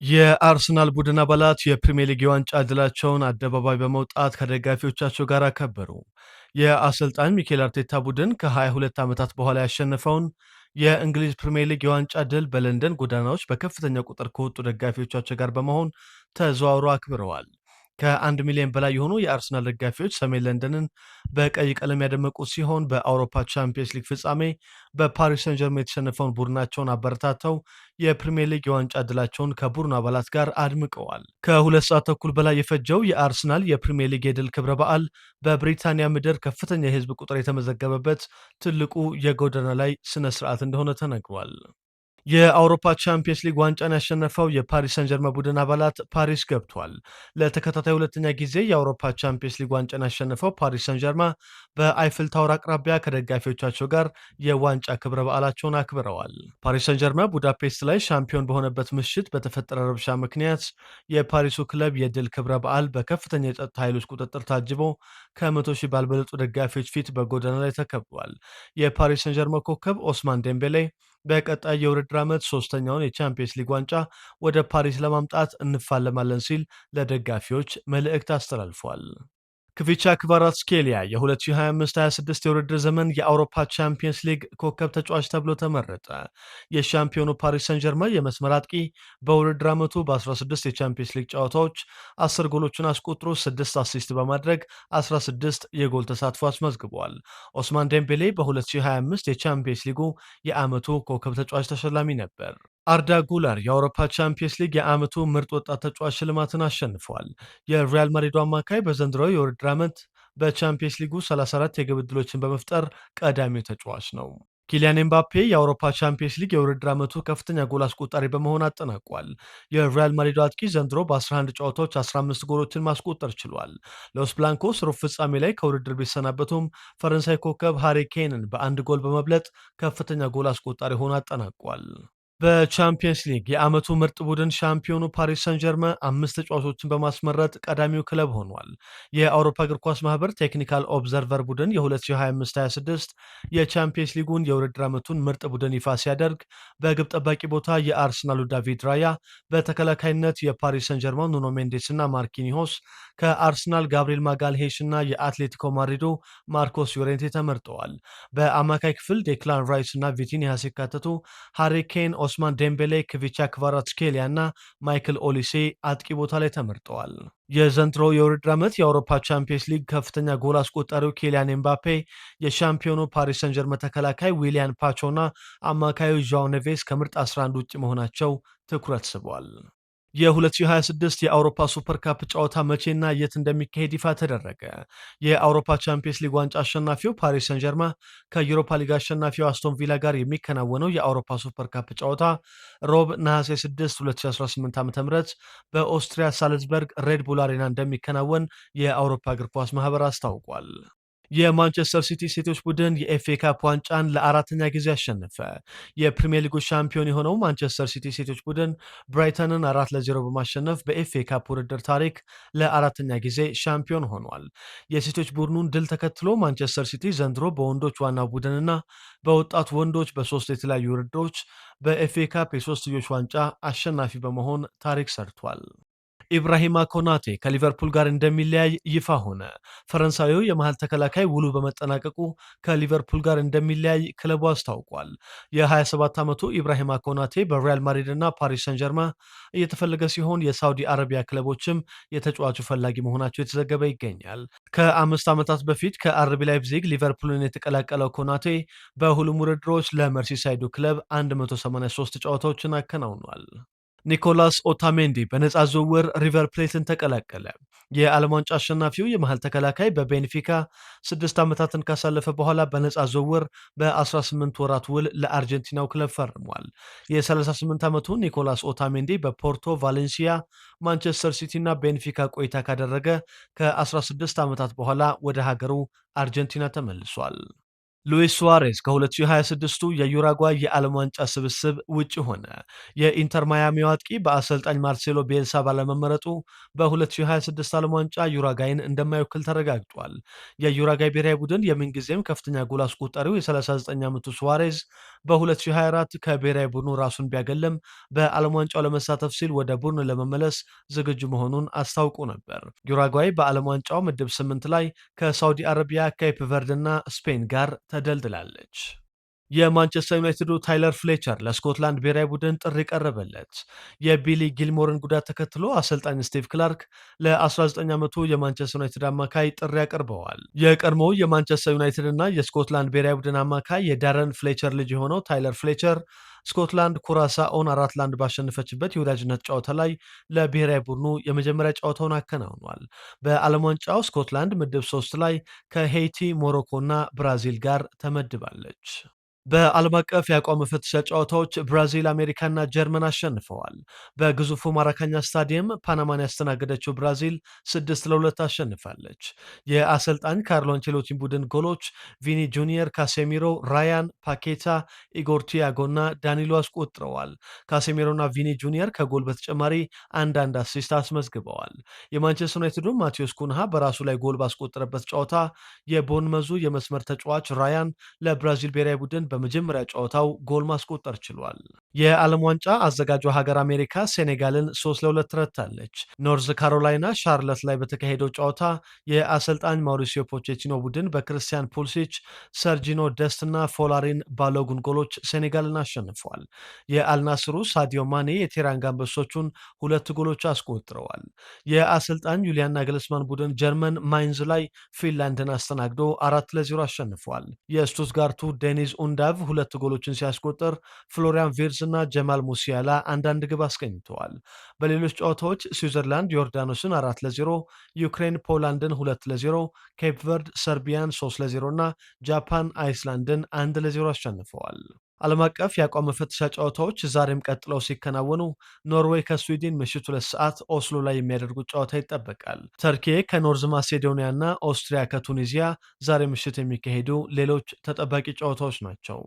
የአርሰናል ቡድን አባላት የፕሪሚየር ሊግ የዋንጫ ድላቸውን አደባባይ በመውጣት ከደጋፊዎቻቸው ጋር አከበሩ። የአሰልጣኝ ሚኬል አርቴታ ቡድን ከ22 ዓመታት በኋላ ያሸነፈውን የእንግሊዝ ፕሪሚየር ሊግ የዋንጫ ድል በለንደን ጎዳናዎች በከፍተኛ ቁጥር ከወጡ ደጋፊዎቻቸው ጋር በመሆን ተዘዋውሮ አክብረዋል። ከ1 ሚሊዮን በላይ የሆኑ የአርሰናል ደጋፊዎች ሰሜን ለንደንን በቀይ ቀለም ያደመቁ ሲሆን በአውሮፓ ቻምፒየንስ ሊግ ፍጻሜ በፓሪስ ሰን ጀርሜን የተሸነፈውን ቡድናቸውን አበረታተው የፕሪሚየር ሊግ የዋንጫ ድላቸውን ከቡድኑ አባላት ጋር አድምቀዋል። ከሁለት ሰዓት ተኩል በላይ የፈጀው የአርሰናል የፕሪሚየር ሊግ የድል ክብረ በዓል በብሪታንያ ምድር ከፍተኛ የህዝብ ቁጥር የተመዘገበበት ትልቁ የጎዳና ላይ ስነ ስርዓት እንደሆነ ተነግሯል። የአውሮፓ ቻምፒየንስ ሊግ ዋንጫን ያሸነፈው የፓሪስ ሰን ጀርመን ቡድን አባላት ፓሪስ ገብቷል። ለተከታታይ ሁለተኛ ጊዜ የአውሮፓ ቻምፒየንስ ሊግ ዋንጫን ያሸነፈው ፓሪስ ሰን ጀርማ በአይፍል ታወር አቅራቢያ ከደጋፊዎቻቸው ጋር የዋንጫ ክብረ በዓላቸውን አክብረዋል። ፓሪስ ሰን ጀርማ ቡዳፔስት ላይ ሻምፒዮን በሆነበት ምሽት በተፈጠረ ረብሻ ምክንያት የፓሪሱ ክለብ የድል ክብረ በዓል በከፍተኛ የጸጥታ ኃይሎች ቁጥጥር ታጅቦ ከ100,000 ባልበለጡ ደጋፊዎች ፊት በጎዳና ላይ ተከቧል። የፓሪስ ሰን ጀርማ ኮከብ ኦስማን ዴምቤሌ በቀጣይ የውድድር ዓመት ሶስተኛውን የቻምፒየንስ ሊግ ዋንጫ ወደ ፓሪስ ለማምጣት እንፋለማለን ሲል ለደጋፊዎች መልእክት አስተላልፏል። ክቪቻ ክቫራትስኬሊያ የ2025-26 የውድድር ዘመን የአውሮፓ ቻምፒየንስ ሊግ ኮከብ ተጫዋች ተብሎ ተመረጠ። የሻምፒዮኑ ፓሪስ ሰን ጀርመን የመስመር አጥቂ በውድድር ዓመቱ በ16 የቻምፒየንስ ሊግ ጨዋታዎች 10 ጎሎችን አስቆጥሮ 6 አሲስት በማድረግ 16 የጎል ተሳትፎ አስመዝግቧል። ኦስማን ዴምቤሌ በ2025 የቻምፒየንስ ሊጉ የዓመቱ ኮከብ ተጫዋች ተሸላሚ ነበር። አርዳ ጉለር የአውሮፓ ቻምፒየንስ ሊግ የዓመቱ ምርጥ ወጣት ተጫዋች ሽልማትን አሸንፏል። የሪያል ማድሪዱ አማካይ በዘንድሮው የውድድር ዓመት በቻምፒየንስ ሊጉ 34 የግብ ዕድሎችን በመፍጠር ቀዳሚው ተጫዋች ነው። ኪሊያን ኤምባፔ የአውሮፓ ቻምፒየንስ ሊግ የውድድር ዓመቱ ከፍተኛ ጎል አስቆጣሪ በመሆን አጠናቋል። የሪያል ማድሪዱ አጥቂ ዘንድሮ በ11 ጨዋታዎች 15 ጎሎችን ማስቆጠር ችሏል። ሎስ ብላንኮስ ሩብ ፍጻሜ ላይ ከውድድር ቢሰናበቱም ፈረንሳይ ኮከብ ሃሪ ኬንን በአንድ ጎል በመብለጥ ከፍተኛ ጎል አስቆጣሪ ሆኖ አጠናቋል። በቻምፒየንስ ሊግ የዓመቱ ምርጥ ቡድን ሻምፒዮኑ ፓሪስ ሰን ጀርመን 5 ተጫዋቾችን በማስመረጥ ቀዳሚው ክለብ ሆኗል። የአውሮፓ እግር ኳስ ማህበር ቴክኒካል ኦብዘርቨር ቡድን የ2025-26 የቻምፒየንስ ሊጉን የውድድር ዓመቱን ምርጥ ቡድን ይፋ ሲያደርግ በግብ ጠባቂ ቦታ የአርሰናሉ ዳቪድ ራያ፣ በተከላካይነት የፓሪስ ሰን ጀርመን ኑኖ ሜንዴስ እና ማርኪኒሆስ፣ ከአርሰናል ጋብሪኤል ማጋልሄሽ እና የአትሌቲኮ ማድሪዱ ማርኮስ ዮሬንቴ ተመርጠዋል። በአማካይ ክፍል ዴክላን ራይስ እና ቪቲኒያ ሲካተቱ ሃሪ ኬን፣ ኦስማን ዴምቤሌ፣ ክቪቻ ክቫራትስኬሊያ እና ማይክል ኦሊሴ አጥቂ ቦታ ላይ ተመርጠዋል። የዘንድሮ የውድድር ዓመት የአውሮፓ ቻምፒየንስ ሊግ ከፍተኛ ጎል አስቆጣሪው ኬሊያን ኤምባፔ፣ የሻምፒዮኑ ፓሪስ ሰን ጀርመን ተከላካይ ዊሊያን ፓቾ እና አማካዩ ዣኦ ኔቬስ ከምርጥ 11 ውጭ መሆናቸው ትኩረት ስቧል። የ2026 የአውሮፓ ሱፐር ካፕ ጨዋታ መቼና የት እንደሚካሄድ ይፋ ተደረገ። የአውሮፓ ቻምፒየንስ ሊግ ዋንጫ አሸናፊው ፓሪስ ሰን ጀርማ ከዩሮፓ ሊግ አሸናፊው አስቶን ቪላ ጋር የሚከናወነው የአውሮፓ ሱፐር ካፕ ጨዋታ ሮብ ነሐሴ 6 2018 ዓ.ም በኦስትሪያ ሳልዝበርግ ሬድ ቡል አሬና እንደሚከናወን የአውሮፓ እግር ኳስ ማህበር አስታውቋል። የማንቸስተር ሲቲ ሴቶች ቡድን የኤፍኤ ካፕ ዋንጫን ለአራተኛ ጊዜ አሸነፈ። የፕሪሚየር ሊጉ ሻምፒዮን የሆነው ማንቸስተር ሲቲ ሴቶች ቡድን ብራይተንን 4-0 በማሸነፍ በኤፍኤ ካፕ ውድድር ታሪክ ለአራተኛ ጊዜ ሻምፒዮን ሆኗል። የሴቶች ቡድኑን ድል ተከትሎ ማንቸስተር ሲቲ ዘንድሮ በወንዶች ዋናው ቡድንና በወጣት ወንዶች በሶስት የተለያዩ ውድድሮች በኤፍኤ ካፕ የሶስትዮሽ ዋንጫ አሸናፊ በመሆን ታሪክ ሰርቷል። ኢብራሂማ ኮናቴ ከሊቨርፑል ጋር እንደሚለያይ ይፋ ሆነ። ፈረንሳዊው የመሃል ተከላካይ ውሉ በመጠናቀቁ ከሊቨርፑል ጋር እንደሚለያይ ክለቡ አስታውቋል። የ27 ዓመቱ ኢብራሂማ ኮናቴ በሪያል ማድሪድ እና ፓሪስ ሰን ጀርማ እየተፈለገ ሲሆን የሳውዲ አረቢያ ክለቦችም የተጫዋቹ ፈላጊ መሆናቸው የተዘገበ ይገኛል። ከ5 ዓመታት በፊት ከአርቢ ላይፕዚግ ሊቨርፑልን የተቀላቀለው ኮናቴ በሁሉም ውድድሮች ለመርሲሳይዱ ክለብ 183 ጨዋታዎችን አከናውኗል። ኒኮላስ ኦታሜንዲ በነፃ ዝውውር ሪቨር ፕሌትን ተቀላቀለ። የዓለም ዋንጫ አሸናፊው የመሃል ተከላካይ በቤንፊካ 6 ዓመታትን ካሳለፈ በኋላ በነፃ ዝውውር በ18 ወራት ውል ለአርጀንቲናው ክለብ ፈርሟል። የ38 ዓመቱ ኒኮላስ ኦታሜንዲ በፖርቶ፣ ቫሌንሲያ፣ ማንቸስተር ሲቲ እና ቤንፊካ ቆይታ ካደረገ ከ16 ዓመታት በኋላ ወደ ሀገሩ አርጀንቲና ተመልሷል። ሉዊስ ሱዋሬዝ ከ2026ቱ የዩራጓይ የዓለም ዋንጫ ስብስብ ውጭ ሆነ። የኢንተር ማያሚው አጥቂ በአሰልጣኝ ማርሴሎ ቤልሳ ባለመመረጡ በ2026 ዓለም ዋንጫ ዩራጋይን እንደማይወክል ተረጋግጧል። የዩራጋይ ብሔራዊ ቡድን የምንጊዜም ከፍተኛ ጎል አስቆጣሪው የ39 ዓመቱ ሱዋሬዝ በ2024 ከብሔራዊ ቡድኑ ራሱን ቢያገለም በዓለም ዋንጫው ለመሳተፍ ሲል ወደ ቡድን ለመመለስ ዝግጁ መሆኑን አስታውቆ ነበር። ዩራጓይ በዓለም ዋንጫው ምድብ 8 ላይ ከሳውዲ አረቢያ፣ ኬፕ ቨርድ እና ስፔን ጋር ተደልድላለች። የማንቸስተር ዩናይትዱ ታይለር ፍሌቸር ለስኮትላንድ ብሔራዊ ቡድን ጥሪ ቀረበለት። የቢሊ ጊልሞርን ጉዳት ተከትሎ አሰልጣኝ ስቲቭ ክላርክ ለ19 ዓመቱ የማንቸስተር ዩናይትድ አማካይ ጥሪ አቅርበዋል። የቀድሞው የማንቸስተር ዩናይትድ እና የስኮትላንድ ብሔራዊ ቡድን አማካይ የዳረን ፍሌቸር ልጅ የሆነው ታይለር ፍሌቸር ስኮትላንድ ኩራሳኦን 4-1 ባሸነፈችበት የወዳጅነት ጨዋታ ላይ ለብሔራዊ ቡድኑ የመጀመሪያ ጨዋታውን አከናውኗል። በዓለም ዋንጫው ስኮትላንድ ምድብ 3 ላይ ከሄይቲ፣ ሞሮኮ እና ብራዚል ጋር ተመድባለች። በዓለም አቀፍ የአቋም መፈተሻ ጨዋታዎች ብራዚል፣ አሜሪካና ጀርመን አሸንፈዋል። በግዙፉ ማራካኛ ስታዲየም ፓናማን ያስተናገደችው ብራዚል 6-2 አሸንፋለች። የአሰልጣኝ ካርሎ አንቼሎቲ ቡድን ጎሎች ቪኒ ጁኒየር፣ ካሴሚሮ፣ ራያን፣ ፓኬታ፣ ኢጎር ቲያጎ እና ዳኒሎ አስቆጥረዋል። ካሴሚሮና ቪኒ ጁኒየር ከጎል በተጨማሪ አንዳንድ አሲስት አስመዝግበዋል። የማንቸስተር ዩናይትዱ ማቴዎስ ኩንሃ በራሱ ላይ ጎል ባስቆጠረበት ጨዋታ የቦርንመዙ የመስመር ተጫዋች ራያን ለብራዚል ብሔራዊ ቡድን በመጀመሪያ ጨዋታው ጎል ማስቆጠር ችሏል። የዓለም ዋንጫ አዘጋጇ ሀገር አሜሪካ ሴኔጋልን 3-2 ረታለች። ኖርዝ ካሮላይና ሻርለት ላይ በተካሄደው ጨዋታ የአሰልጣኝ ማውሪሲዮ ፖቼቲኖ ቡድን በክርስቲያን ፑልሲች፣ ሰርጂኖ ደስት እና ፎላሪን ባሎጉን ጎሎች ሴኔጋልን አሸንፏል። የአልናስሩ ሳዲዮ ማኔ የቴራንጋ አንበሶቹን 2 ጎሎች አስቆጥረዋል። የአሰልጣኝ ዩሊያን ናግልስማን ቡድን ጀርመን ማይንዝ ላይ ፊንላንድን አስተናግዶ 4-0 አሸንፏል። የስቱትጋርቱ ዴኒዝ ኡንዳቭ 2 ጎሎችን ሲያስቆጥር ፍሎሪያን ቪርዝ እና ጀማል ሙሲያላ አንዳንድ ግብ አስገኝተዋል። በሌሎች ጨዋታዎች ስዊዘርላንድ ዮርዳኖስን 4-0፣ ዩክሬን ፖላንድን 2-0፣ ኬፕ ቨርድ ሰርቢያን 3-0 እና ጃፓን አይስላንድን 1-0 አሸንፈዋል። ዓለም አቀፍ የአቋም መፈተሻ ጨዋታዎች ዛሬም ቀጥለው ሲከናወኑ ኖርዌይ ከስዊድን ምሽት 2 ሰዓት ኦስሎ ላይ የሚያደርጉት ጨዋታ ይጠበቃል። ተርኬ ከኖርዝ ማሴዶኒያ እና ኦስትሪያ ከቱኒዚያ ዛሬ ምሽት የሚካሄዱ ሌሎች ተጠባቂ ጨዋታዎች ናቸው።